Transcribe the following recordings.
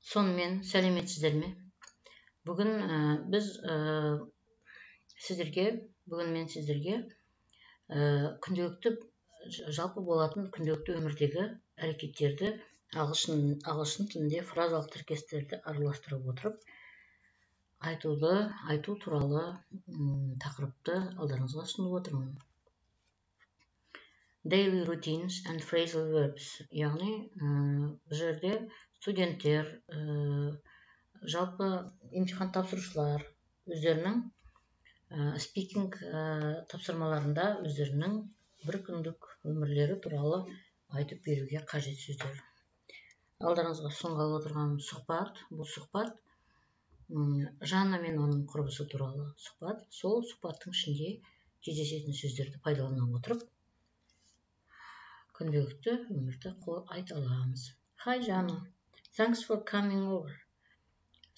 Сонымен сәлеметсіздер ме? Бүгін мен сіздерге күнделікті жалпы болатын күнделікті өмірдегі әрекеттерді ағылшын тілінде фразалық тіркестерді араластырып отырып айту туралы тақырыпты алдарыңызға ұсынып отырмын. Daily routines and phrasal verbs, яғни бұл жерде студенттер, жалпы емтихан тапсырушылар өздерінің спикинг тапсырмаларында өздерінің бір күндік өмірлері туралы айтып беруге қажет сөздер. Алдарыңызға ұсынғалы отырған сұхбат, бұл сұхбат Жанна мен оның құрбысы туралы сұхбат. Сол сұхбаттың ішінде кездесетін сөздерді пайдалана отырып күнделікті өмірді айта аламыз. Hi Жанна, thanks for coming over.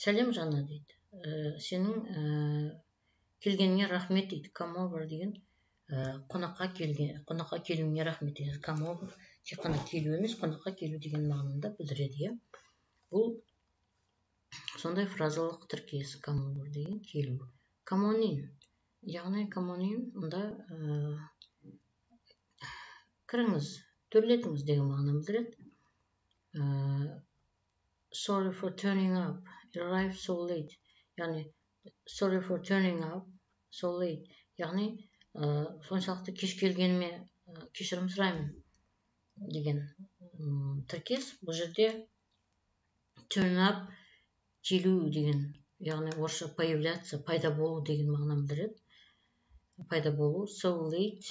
Сәлем Жанна дейді. Сенің келгеніңе рахмет дейді. Come over деген қонаққа келуіңе рахмет деген. Come over тек қана келу емес, қонаққа келу деген мағынада білдіреді. Бұл сондай фразалық тіркес. Come over деген келу. Come on in. Яғни come on in мұнда кіріңіз, төрлетіңіз деген мағына білдіреді. Sorry for turning up. You arrived so late. Яғни sorry for turning up so late. Яғни соншалықты кеш келгеніме кешірім сұраймын деген тіркес. Бұл жерде turn up келу деген, яғни орысша появляться, пайда болу деген мағына білдіреді. Пайда болу, so late,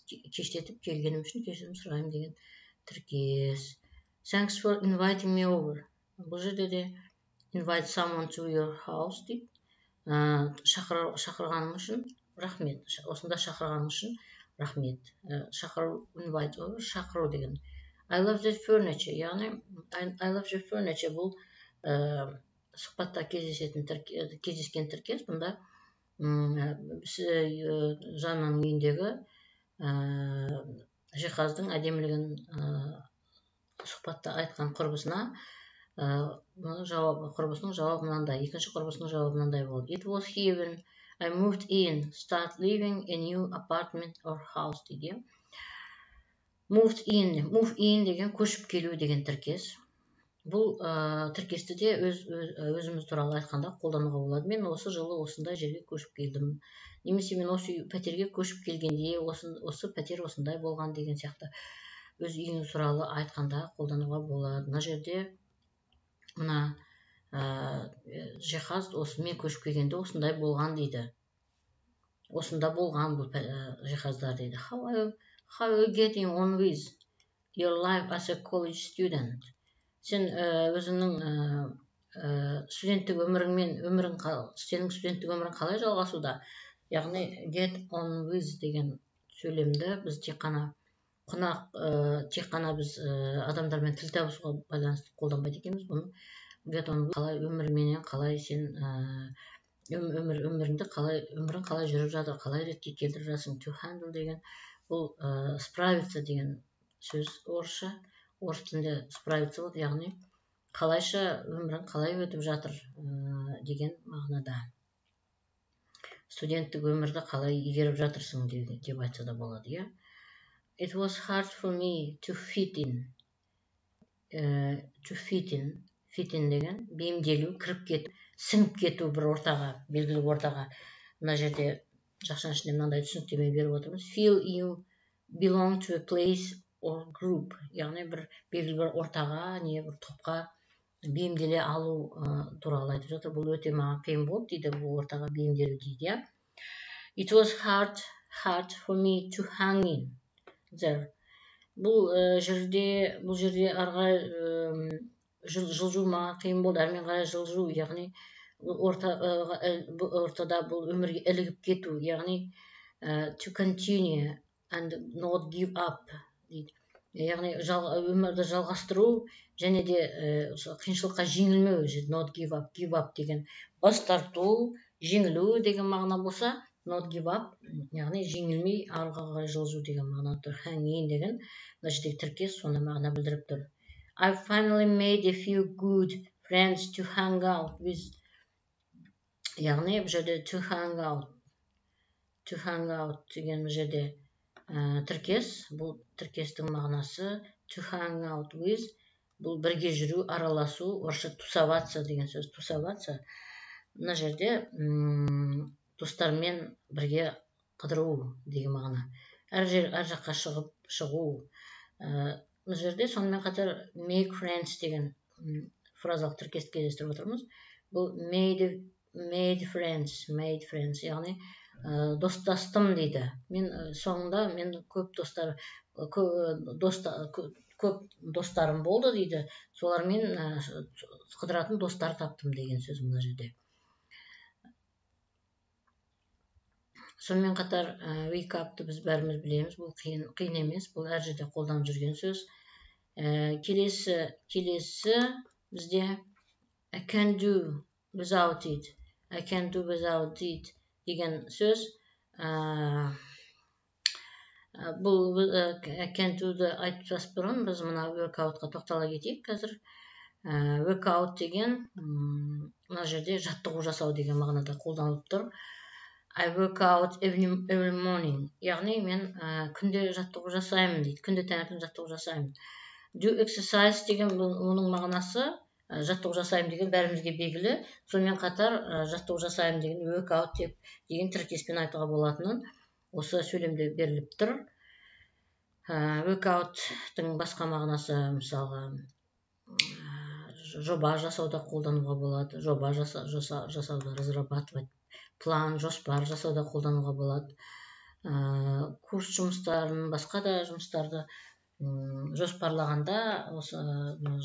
кештетіп келгенім үшін кешірім сұраймын деген тіркес. Thanks for inviting me over. Бұл жерде де invite someone to your house дейді. Шақырғаным үшін рахмет. Осында шақырғаным үшін рахмет. Шақыру, invite over, шақыру деген. I love that furniture. Яғни I love your furniture. Бұл сұхбатта кездескен тіркес. Бұнда Жаннаның үйіндегі жиһаздың әдемілігін сұхбатта айтқан құрбысына құрбысының жауабы мынандай, екінші құрбысының жауабы мынандай болды. It was heaven. I moved in, start living a new apartment or house дейді. Move in деген көшіп келу деген тіркес. Бұл тіркесті де өзіміз туралы айтқанда қолдануға болады. Мен осы жылы осындай жерге көшіп келдім. Немесе мен осы пәтерге көшіп келгенде осы пәтер осындай болған деген сияқты өз үйіңіз туралы айтқанда қолдануға болады. Мына жерде мына жиһаз мен көшіп келгенде осындай болған дейді. Осында болған бұл жиһаздар дейді. How are you getting on with your life as a college student? Сен өзіңнің студенттік өмірің қалай жалғасуда? Яғни get on with деген сөйлемді біз тек қана біз адамдармен тіл табысуға байланысты қолданбайды екенбіз. Бұны get on with қалай өмірменен қалай сен өмірің қалай жүріп жатыр, қалай ретке келтіріп жатсың. To handle деген бұл справиться деген сөз орысша. Орыс тілінде справиться болады, яғни қалайша өмірің қалай өтіп жатыр деген мағынада. Студенттік өмірді қалай игеріп жатырсың деп айтса да болады. It was hard for me to fit in. Fit in деген бейімделу, кіріп кету, сіңіп кету бір ортаға, белгілі ортаға. Мына жерде жақшаның ішінде мынандай түсініктеме беріп отырмыз. Feel you belong to a place or group. Яғни бір белгілі бір ортаға, бір топқа бейімделе алу туралы айтып жатыр. Бұл өте маған қиын болды дейді, бұл ортаға бейімделу дейді. It was hard for me to hang in there. Бұл жерде арғы жылжу маған қиын болды. Әрмен қарай жылжу, яғни ортада бұл өмірге ілігіп кету, яғни to continue and not give up дейді. Яғни өмірді жалғастыру және де қиыншылыққа жеңілмеу. Not give up деген бас тарту, жеңілу деген мағына болса, not give up, яғни жеңілмей алға қарай жылжу деген мағына тұр. Hang in деген мына жердегі тіркес сонда мағына білдіріп тұр. I finally made a few good friends to hang out with. Яғни бұл жерде to hang out деген бұл жерде тіркес. Бұл тіркестің мағынасы to hang out with. Бұл бірге жүру, араласу, орысша тусоваться деген сөз. Тусоваться. Мына жерде достармен бірге қыдыру деген мағына. Әр жаққа шығу. Мына жерде сонымен қатар make friends деген фразалық тіркесті кездестіріп отырмыз. Бұл made friends, яғни достастым дейді. Мен соңында көп достарым болды дейді. Солармен қыдыратын достар таптым деген сөз мына жерде. Сонымен қатар wake up'ты біз бәріміз білеміз. Бұл қиын емес. Бұл әр жерде қолданып жүрген сөз. Келесі бізде I can do without it. I can do without it деген сөз. Бұл I can do'ды айтпас бұрын біз мына workoutқа тоқтала кетейік қазір. Workout деген мына жерде жаттығу жасау деген мағынада қолданылып тұр. I work out every morning. Яғни мен күнде жаттығу жасаймын дейді. Күнде таңертең жаттығу жасаймын. Do exercise деген оның мағынасы жаттығу жасаймын деген бәрімізге белгілі. Сонымен қатар жаттығу жасаймын деген work out деген тіркеспен айтуға болатынын осы сөйлемде беріліп тұр. Work out'тың басқа мағынасы мысалға жоба жасауда қолдануға болады. Жоба жасауда разрабатывать. План, жоспар жасауда қолдануға болады. Курс жұмыстарын, басқа да жұмыстарды жоспарлағанда,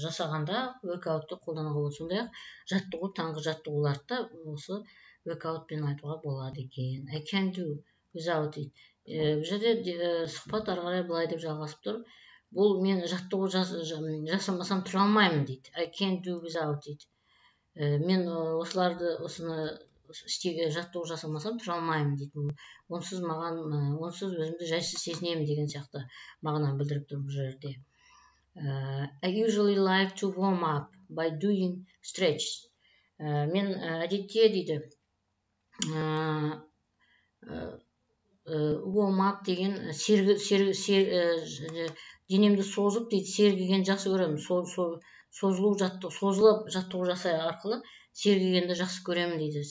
жасағанда workout'ты қолдануға болады. Сондай-ақ жаттығу, таңғы жаттығуларды осы workout'пен айтуға болады екен. I can do without it. Бұл жерде сұхбат ары қарай былай деп жалғасып тұр. Бұл мен жаттығу жасамасам тұра алмаймын дейді. I can do without it. Мен осыны жаттығу жасамасам тұра алмаймын дейді. Онсыз өзімді жайсыз сезінемін деген сияқты мағынаны білдіріп тұр бұл жерде. I usually like to warm up by doing stretch. Мен әдетте дейді warm up деген денемді созып дейді, сергіген жақсы көремін. Созылып жаттығу жасай арқылы сергігенді жақсы көремін дейді.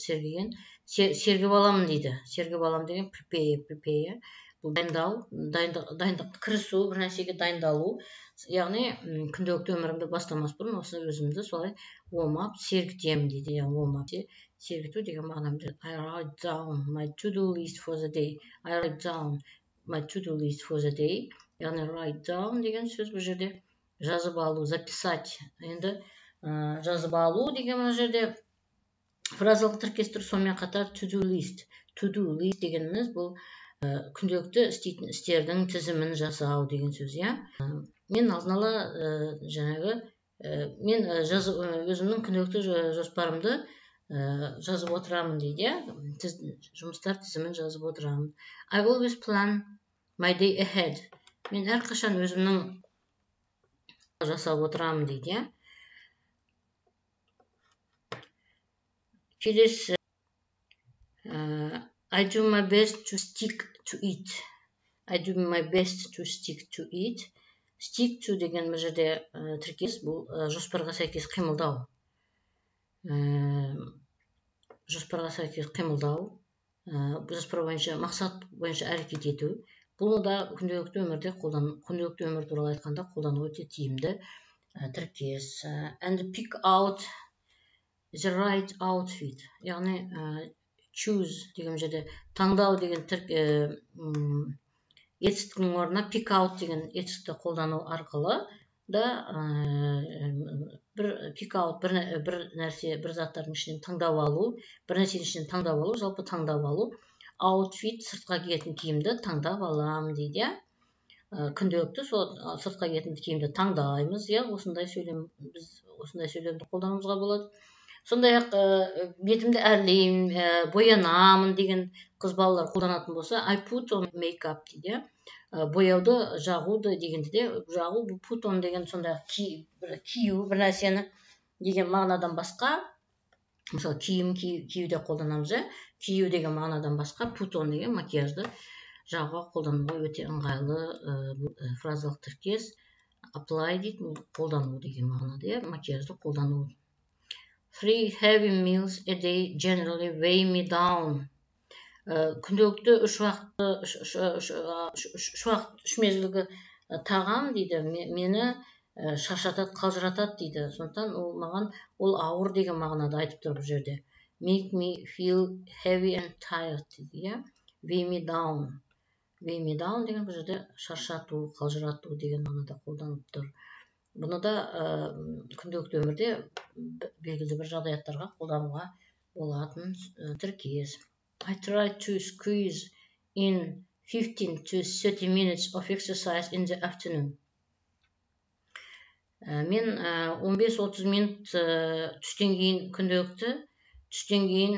Сергіп аламын дейді. Сергіп алам деген prepare. Бұл дайындық, кірісу, бір нәрсеге дайындалу. Яғни күнделікті өмірімді бастамас бұрын осы өзімді солай warm up, сергітемін дейді. Warm up, сергіту деген мағынамды. I write down my to-do list for the day. I write down my to-do list for the day. Яғни write down деген сөз бұл жерде жазып алу, записать. Енді жазып алу деген мына жерде фразалық тіркестер сонымен қатар to-do list. To-do list дегеніміз бұл күнделікті істейтін істердің тізімін жасау деген сөз, иә. Мен алдын ала мен өзімнің күнделікті жоспарымды жазып отырамын дейді, жұмыстар тізімін жазып отырамын. I always plan my day ahead. Мен әрқашан өзімнің жасап отырамын дейді. Келесі I do my best to stick to it. I do my best to stick to it. Stick to деген бұл жерде тіркес, бұл жоспарға сәйкес қимылдау. Жоспарға сәйкес қимылдау, жоспар бойынша, мақсат бойынша әрекет ету. Бұл да күнделікті өмір туралы айтқанда қолдану өте тиімді тіркес. And pick out the right outfit. Яғни choose деген жерде таңдау деген етістіктің орнына pick out деген етістікті қолдану арқылы да pick out бір нәрсе, бір заттардың ішінен таңдап алу, бір нәрсенің ішінен таңдап алу, жалпы таңдап алу. Outfit сыртқа киетін киімді таңдап аламын дейді. Күнделікті сол сыртқа киетін киімді таңдаймыз, осындай сөйлемді қолдануымызға болады. Сондай-ақ бетімді әрлеймін, боянамын деген қыз балалар қолданатын болса, I put on makeup дейді. бояуды жағуды дегенде де жағу бұл put on деген сондай кию бір нәрсені деген мағынадан басқа, мысалы киім киюде қолданамыз, кию деген мағынадан басқа put on деген макияжды жағуға қолдануға өте ыңғайлы фразалық тіркес. Apply дейді, қолдану деген мағынада, макияжды қолдану. 3 heavy meals a day generally weigh me down. Күнделікті үш мезгілгі тағам дейді, мені шаршатады, қалжыратады дейді. Сондықтан ол маған ол ауыр деген мағынада айтып тұр бұл жерде. Make me feel heavy and tired дейді. Weigh me down. Weigh me down деген бұл жерде шаршату, қалжырату деген мағынада қолданып тұр. Бұны да күнделікті өмірде белгілі бір жағдаяттарға қолдануға болатын тіркес. I try to squeeze in 15 to 30 minutes of exercise in the afternoon. Мен 15-30 минут түстен кейін күнделікті, түстен кейін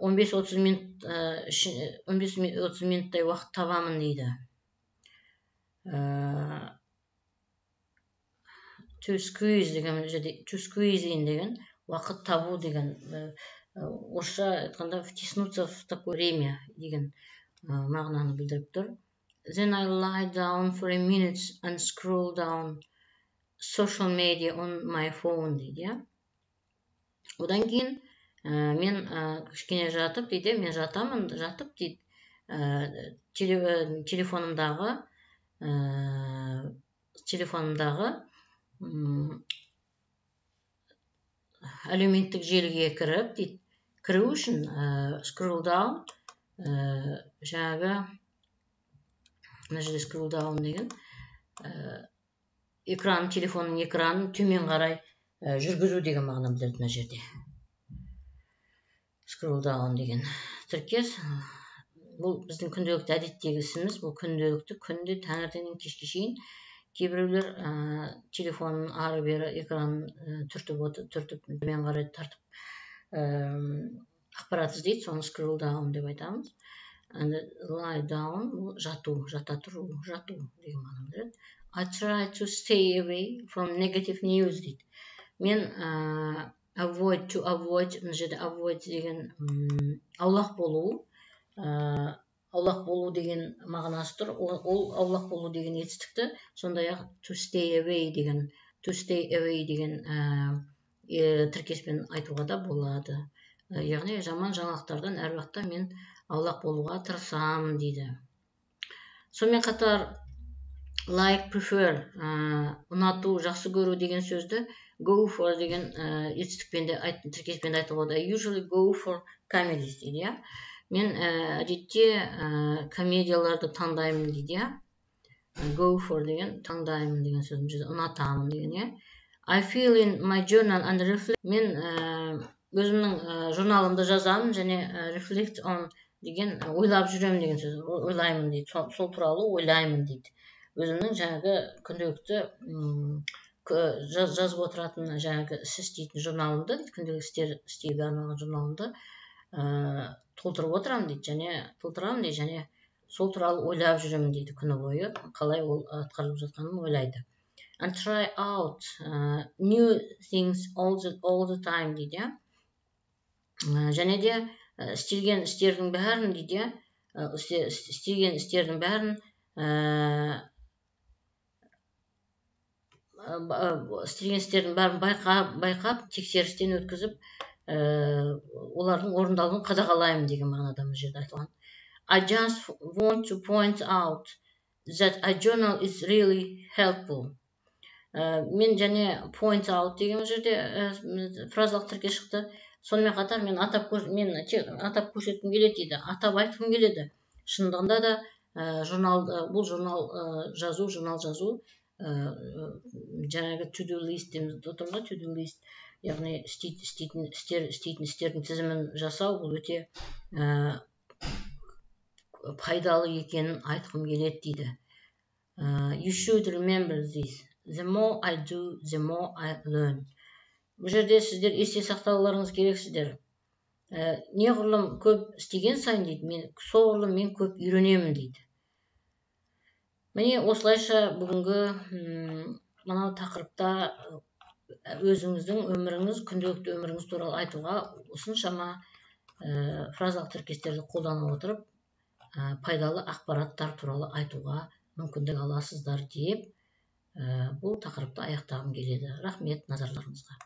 15-30 минуттай уақыт табамын дейді. To squeeze деген жерде, to squeeze in деген уақыт табу деген, орысша айтқанда втиснуться в такое время деген мағынаны білдіріп тұр. Then I lie down for a minute and scroll down social media on my phone дейді. Одан кейін мен кішкене жатып дейді, мен жатып дейді, телефонымдағы әлеуметтік желіге кіріп дейді, кіру үшін scroll down, жаңағы мына жерде scroll down деген телефонның экранын төмен қарай жүргізу деген мағына білдіреді мына жерде. Scroll down деген тіркес. Бұл біздің күнделікті әдеттегі ісіміз, бұл күнделікті күнде таңертеңнен кешке шейін кейбіреулер телефонын ары бері экранын түртіп төмен қарай тартып ақпарат іздейді, соны scroll down деп айтамыз. And lie down, жату, жата тұру, жату деген мағына білдіреді. I try to stay away from negative news дейді. Мен avoid мына жерде avoid деген аулақ болу деген мағынасы тұр. Ол аулақ болу деген етістікті, сондай-ақ to stay away деген тіркеспен айтуға да болады. Яғни жаман жаңалықтардан әр уақытта мен аулақ болуға тырысамын дейді. Сонымен қатар like, prefer, ұнату, жақсы көру деген сөзді go for деген етістікпен де тіркеспен де айтуға болады. I usually go for comedies дейді. Мен әдетте комедияларды таңдаймын дейді. Go for деген таңдаймын деген сөзім, ұнатамын деген. I feel in my journal and reflect. Мен өзімнің журналымды жазамын және reflect on деген ойлап жүремін деген сөз. Ойлаймын дейді. Сол туралы ойлаймын дейді. Өзімнің жаңағы күнделікті жазып отыратын жаңағы іс істейтін журналымды, күнделікті істеуге арналған журналымды толтырып отырамын дейді, және сол туралы ойлап жүремін дейді, күні бойы қалай ол атқарылып жатқанын ойлайды. And try out new things all the time дейді. Және де істеген істердің бәрін дейді, байқап, тексерістен өткізіп, олардың орындалуын қадағалаймын деген мағынада бұл жерде айтылған. I just want to point out that a journal is really helpful. Мен және point out деген жерде фразалық тіркес шықты. Сонымен қатар мен атап көрсеткім келеді дейді, атап айтқым келеді. Шындығында да бұл журнал жазу, жаңағы to-do list дейміз, to-do list, яғни істейтін істердің тізімін жасау, бұл өте пайдалы екенін айтқым келеді дейді. You should remember this. The more I do, the more I learn. Бұл жерде сіздер есте сақтауларыңыз керексіздер. неғұрлым көп істеген сайын дейді, соғұрлым мен көп үйренемін дейді. Міне осылайша бүгінгі мынау тақырыпта өзіңіздің өміріңіз, күнделікті өміріңіз туралы айтуға, осыншама фразалық тіркестерді қолдана отырып пайдалы ақпараттар туралы айтуға мүмкіндік аласыздар деп бұл тақырыпты аяқтағым келеді. Рахмет назарларыңызға.